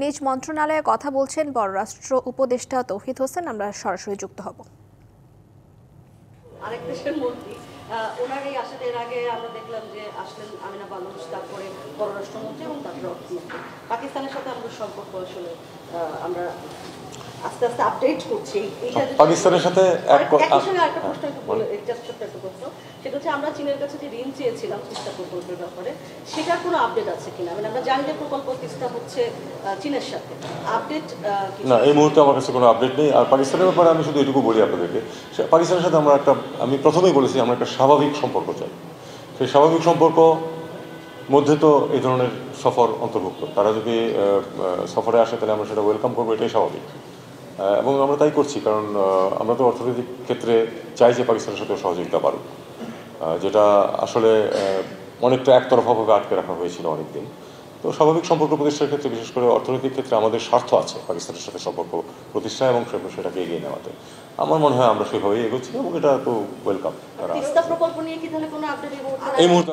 নিজ মন্ত্রণালয়ে কথা বলছেন পররাষ্ট্র উপদেষ্টা তৌহিদ হোসেন। আমরা সরাসরি যুক্ত হব। আরেক দেশের মন্ত্রী ওনার এই আসার এর আগে আমরা দেখলাম যে আসলেন আমিনা বালুচ, তারপরে পররাষ্ট্রমন্ত্রী এবং তারপরে অর্থমন্ত্রী। পাকিস্তানের সাথে আমাদের সম্পর্ক আসলে আমরা আস্তে আস্তে আপডেট করছি। পাকিস্তানের সাথে একটা প্রশ্ন একটু বলে, ছোট্ট একটা প্রশ্ন, সেটা হচ্ছে আমরা চীনের কাছে যে ঋণ চেয়েছিলাম তিস্তা প্রকল্পের ব্যাপারে, সেটার কোনো আপডেট আছে কিনা? মানে আমরা জানি যে প্রকল্প তিস্তা হচ্ছে চীনের সাথে, আপডেট না, এই মুহূর্তে আমার কাছে কোনো আপডেট নেই। আর পাকিস্তানের ব্যাপারে আমি শুধু এটুকু বলি আপনাদেরকে, পাকিস্তানের সাথে আমরা আমি প্রথমেই বলেছি আমরা একটা স্বাভাবিক সম্পর্ক চাই। সেই স্বাভাবিক সম্পর্ক মধ্যে তো এই ধরনের সফর অন্তর্ভুক্ত। তারা যদি সফরে আসে তাহলে আমরা সেটা ওয়েলকাম করবো, এটাই স্বাভাবিক। এবং আমরা তাই করছি, কারণ আমরা তো অর্থনৈতিক ক্ষেত্রে চাই যে পাকিস্তানের সাথে সহযোগিতা বাড়ুক, যেটা আসলে অনেকটা একতরফাভাবে আটকে রাখা হয়েছিল অনেকদিন। তো স্বাভাবিক সম্পর্ক প্রতিষ্ঠার ক্ষেত্রে, বিশেষ করে অর্থনৈতিক ক্ষেত্রে আমাদের স্বার্থ আছে পাকিস্তানের সাথে সম্পর্ক প্রতিষ্ঠা এবং সেটাকে এগিয়ে নেওয়াতে। আমার মনে হয় আমরা সেভাবেই এগোচ্ছি এবং এটা তো ওয়েলকাম। তিস্তা প্রকল্প নিয়ে কি তাহলে কোনো আপডেট এই মুহূর্তে